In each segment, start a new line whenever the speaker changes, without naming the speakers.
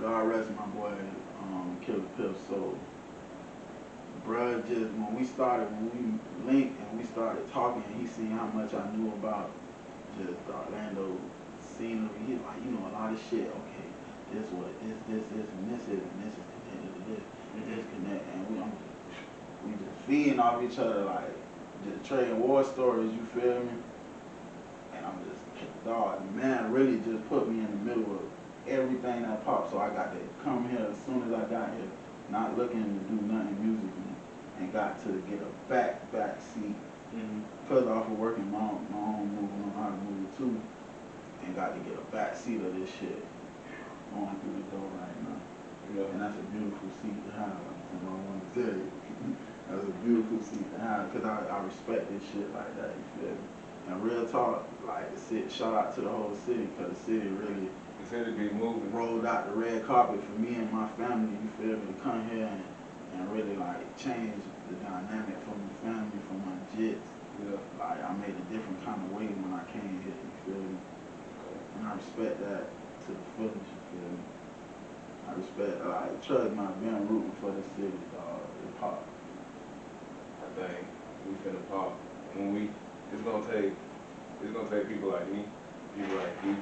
God rest my boy, Killer Pip. So, bruh, just when we linked and we started talking, he seen how much I knew about just the Orlando scenery. He's like, you know, a lot of shit. Okay, this what this, and this is, and this is connected to this, and this connect, and we just feeding off each other like just trading war stories. You feel me? And I'm just, dog, the man really just put me in the middle of everything that popped. So I got to come here as soon as I got here, not looking to do nothing musically, and got to get a back seat. Because off of working my own movie, know how to move it too, and got to get a back seat of this shit going through the door right now. Yeah. And that's a beautiful seat to have. That's what I want to tell you. That's a beautiful seat to have, because I respect this shit like that, you feel me? And real talk, like the city, shout out to the whole city, because the city really
be moving.
Rolled out the red carpet for me and my family, you feel me, to come here and really like change the dynamic from the family, from my jits. Yeah. Like I made a different kind of way when I came here, you feel me? Okay. And I respect that to the fullest, you feel me? I respect, like, trust me, I've been rooting for the city, dog. It pop.
I think we finna pop. It's gonna take people like me, people like you,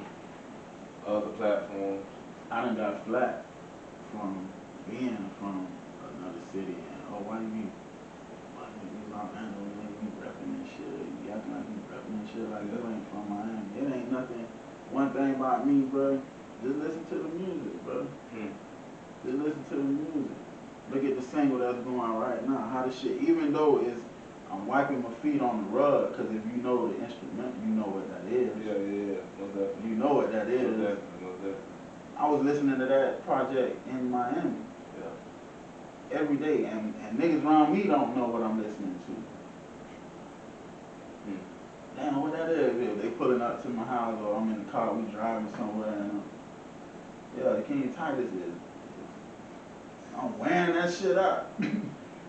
other platforms.
I done got flat from being from another city, and why do you Orlando, you repping and shit? You acting like you repping and shit like you ain't from Miami. It ain't nothing. One thing about me, bro, just listen to the music, bro. Just listen to the music. Look at the single that's going on right now. How the shit, even though I'm wiping my feet on the rug, because if you know the instrument, you know what that is.
Yeah.
You know what that is.
Definitely.
I was listening to that project in Miami. Yeah. Every day, and niggas around me don't know what I'm listening to. Damn, what that is? They pulling up to my house, or I'm in the car, we driving somewhere, and yeah, the King Titus is. I'm wearing that shit out.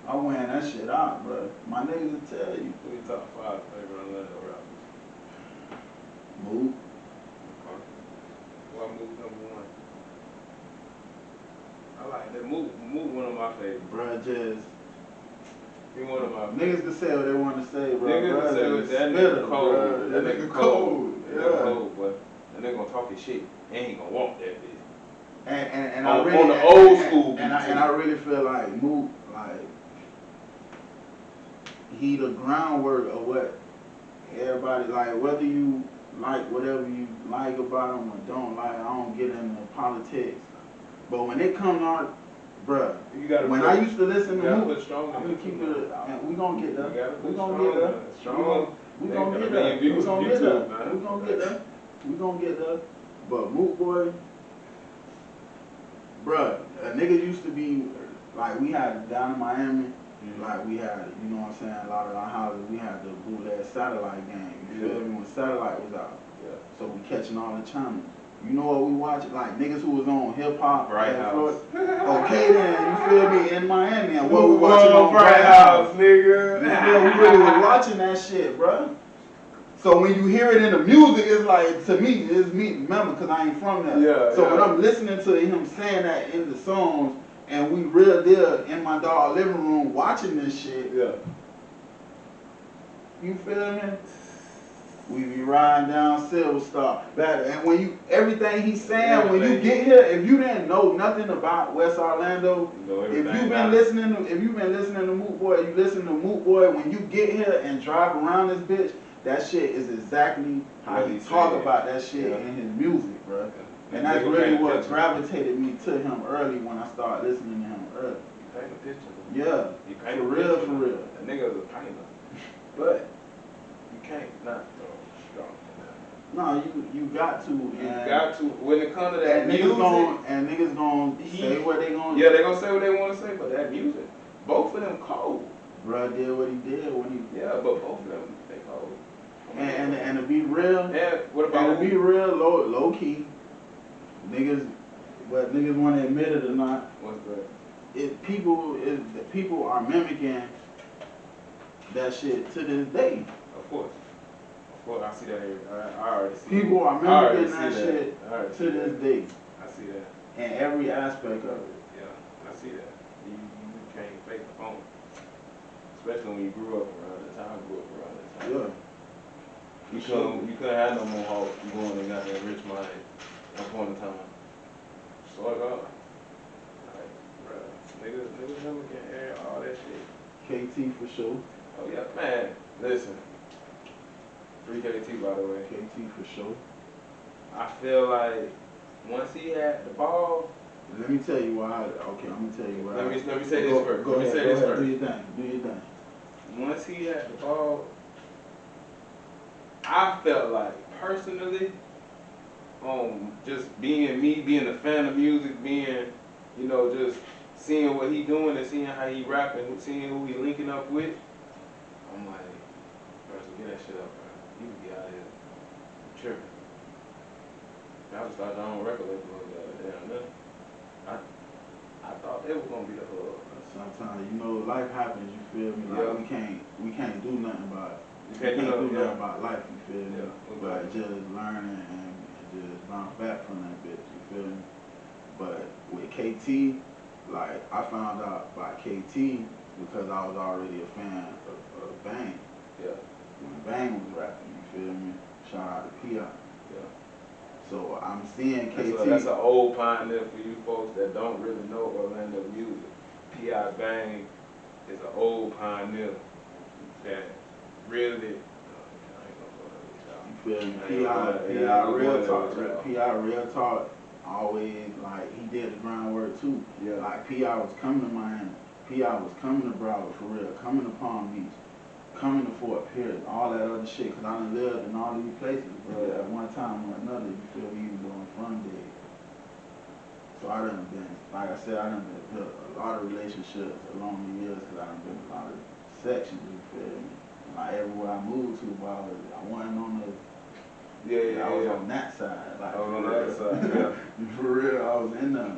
I'm wearing that shit out, bro. My niggas will tell you.
Who your top 5 favorite Orlando rappers?
Move.
Okay. Why Move #1? I like that. Move one of my favorites.
Bruh, just.
He one of my
niggas can say what they want to say, bro.
Niggas can say what that nigga cold.
Bruh.
That nigga cold.
Yeah.
That cold, boy. That nigga gonna talk his shit. He ain't gonna want that bitch.
And
on,
I really,
on the old school
and I really feel like Mook, like he the groundwork of what everybody like. Whether you like whatever you like about him or don't like, I don't get into politics. But when it comes on, bruh, when I used to listen to Mook, I'm gonna keep it. We gonna get there. We gonna get there. We gonna get there. We gonna get there. We gonna get there. We gonna get there. But Mook boy. Bruh, niggas used to be, like, we had down in Miami, like, we had, you know what I'm saying, a lot of our houses, we had the bootleg satellite game, you feel me, when satellite was out. Yeah. So we catching all the channels. You know what we watching? Like, niggas who was on hip-hop.
Bright House.
Okay then, you feel me, in Miami, and what we watching on
Bright House, nigga.
Yeah, we really was watching that shit, bruh. So when you hear it in the music, it's like, to me, it's me, remember, because I ain't from there. Yeah, so when I'm listening to him saying that in the songs, and we real deal in my dog living room watching this shit, you feel me? We be riding down Silver Star. And when everything he's saying, when you get here, if you didn't know nothing about West Orlando, if you've been listening to Mook Boy, you listen to Mook Boy, when you get here and drive around this bitch, that shit is exactly how he talk about that shit in his music, bro. And that's really what gravitated me to him early when I started listening to him early.
He paint a picture.
Yeah,
he paint
for real.
That nigga's a painter. But you can't not throw strong in that.
No, you got to.
You got to. When it comes to that music.
Niggas gonna say what they gonna
Yeah, they gonna say what they want to say, but that music, both of them cold.
Bruh did what he did when he.
Yeah, but both of them, they cold.
And to be real,
what about
and to be real, low key, niggas want to admit it or not.
What's that?
People are mimicking that shit to this day.
Of course, I see that. I already see.
People are mimicking that shit to this day.
I see that.
in every aspect of it.
Yeah, I see that. You can't fake the phone. Especially when you grew up around the time I grew up around that time.
Yeah.
You couldn't have no more hope. You going and got that rich mind at one point in time. So like, like, bruh, niggas never can air all that shit.
KT for sure.
Oh yeah, man. Listen, free KT by the way.
KT for sure.
I feel like once he had the ball.
Let me tell you why. Okay, I'm gonna tell you why.
Let me say this first.
Go ahead. Do your thing. Do your thing.
Once he had the ball, I felt like personally, just being me, being a fan of music, being, just seeing what he doing and seeing how he rapping, seeing who he linking up with, I'm like, bro, so get that shit up, bro. You can be out here tripping. I just started on record label damn nothing. I thought they were gonna be the hood.
Sometimes life happens. You feel me?
Yeah.
Like we can't do nothing about it.
You can't do nothing
about life. You feel me?
Yeah.
But just learning and just bounce back from that bitch. You feel me? But with KT, like I found out about KT because I was already a fan of Bang.
Yeah.
When Bang was rapping, you feel me? Shout out to P.I.
Yeah.
So I'm seeing KT.
That's an old pioneer for you folks that don't really know Orlando music. P.I. Bang is an old pioneer that really.
You feel me? P.I. real talk. P.I. real talk. Always like he did the groundwork too.
Yeah.
Like P.I. was coming to Miami. P.I. was coming to Broward for real. Coming to Palm Beach. Coming to Fort Pierce, all that other shit, because I done lived in all these places, bro, at one time or another, you feel me, even though I'm from there. So I done been, like I said, I done built a lot of relationships along the years, because I done been in a lot of sections, you feel me. And like everywhere I moved to, bro, I wasn't on the, I was on that side. Like,
I was on the other side, yeah.
For real, I was in there.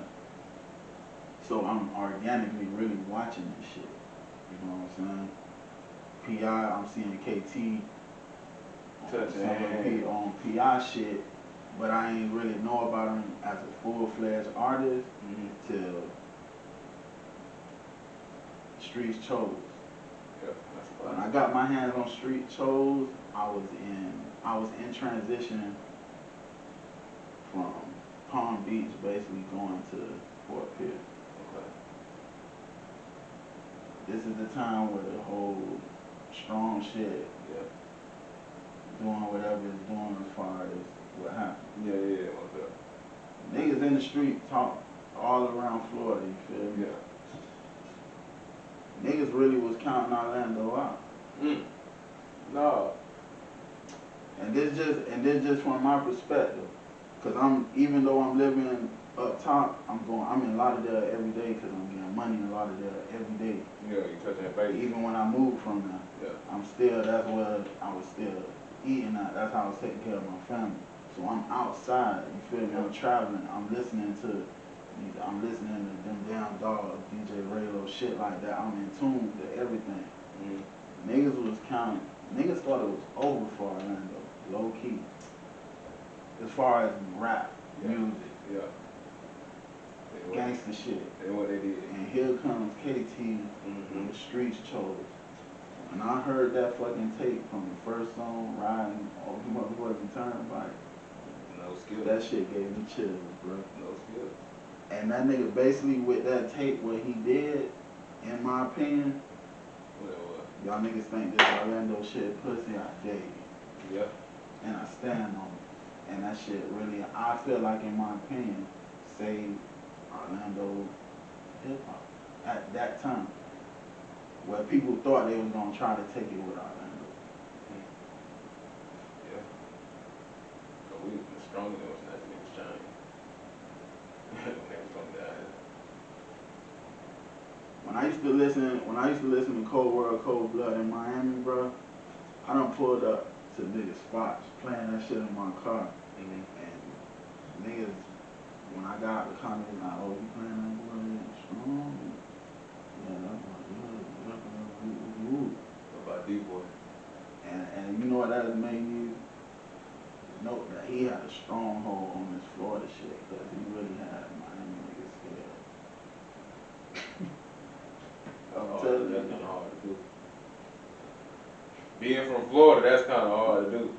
So I'm organically really watching this shit, you know what I'm saying? P.I., I'm seeing KT on P.I. shit, but I ain't really know about him as a full-fledged artist till Streets Chose.
Yeah, that's
when I got my hands on Street Chose, I was in transition from Palm Beach, basically going to Fort Pierce.
Okay.
This is the time where the whole strong shit, doing whatever it's doing as far as what happened.
Yeah, what's up?
Niggas in the street talk all around Florida, you feel me?
Yeah.
Niggas really was counting Orlando out.
No.
And this just from my perspective. Cause even though I'm living up top, I'm in Lauderdale every day because I'm getting money in Lauderdale every day.
Yeah, you touching that base.
Even when I moved from there, that's where I was still eating at. That's how I was taking care of my family. So I'm outside, you feel me? I'm traveling. I'm listening to them damn dogs, DJ Raylo, shit like that. I'm in tune to everything. Niggas was counting. Niggas thought it was over for Orlando, low key. As far as rap, music, gangster shit.
And what they did.
And here comes KT with the Streets Chose. When I heard that fucking tape from the first song, Riding over the motherfucking turnpike,
no skill.
That shit gave me chills, bro.
No skill.
And that nigga basically with that tape, what he did, in my opinion, y'all niggas think this Orlando shit pussy, I dare you.
Yeah.
And I stand on it. And that shit really, I feel like in my opinion, saved Orlando hip hop at that time. Where people thought they was gonna try to take it with Orlando.
Yeah. But we was stronger than us, that niggas trying. Niggas gonna die.
When I used to listen to Cold World, Cold Blood in Miami, bro, I done pulled up to niggas spots playing that shit in my car. And niggas, when I got out the car, niggas like, oh, you playing that boy strong? Yeah, that's my good.
What about D-Boy?
And you know what that made me note? That he had a stronghold on this Florida shit, because he really had Miami
being from Florida, that's kind of hard to do.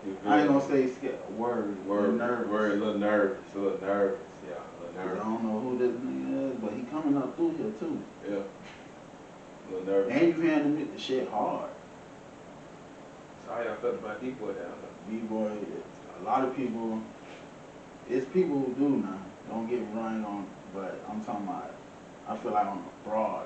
You feel
I ain't
me?
gonna say scared.
Word,
nervous.
word, a little nervous, yeah, a little
'Cause I
nervous.
don't know who this nigga is, but he coming up through here too.
Yeah, a little nervous.
And you hearing the shit hard.
So how y'all felt about D-Boy down
B-boy, a lot of people, it's people who do now. Don't get me wrong on, but I'm talking about, I feel like on a broad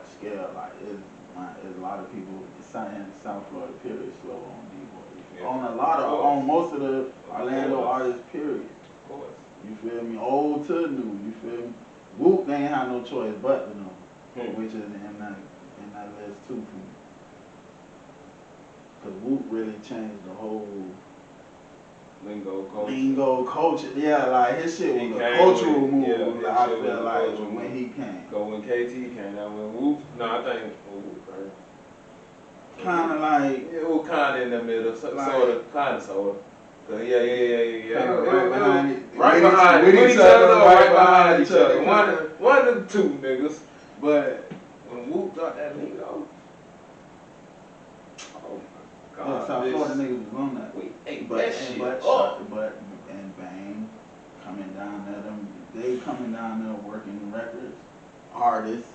scale, like it's a lot of people in South Florida, period, slow on D-boy.
Yeah.
On most of the Orlando artists, period.
Of course.
You feel me? Old to new, you feel me? Whoop, they ain't have no choice but to know, which is in that list too for me. Cause Whoop really changed the whole
Lingo
culture. Yeah, like his shit
He
was a
came
cultural
with-
move.
yeah, his
I
shit was
feel
a
like
cultural
when
move.
he came.
Go when KT came, that when Whoop. No, I think Whoop.
Kind of like
It was kind of in the middle,
Like-
sort of. Yeah.
Kinda right behind it.
Right
With
behind
each-
with each other, right behind each
other.
other. One of the two niggas. But when Whoop got that lingo, oh my
Yeah,
God,
South
this-
Florida niggas was on that.
we ate
But
that shit
but
up.
and Bang coming down there, they coming down there working records, artists.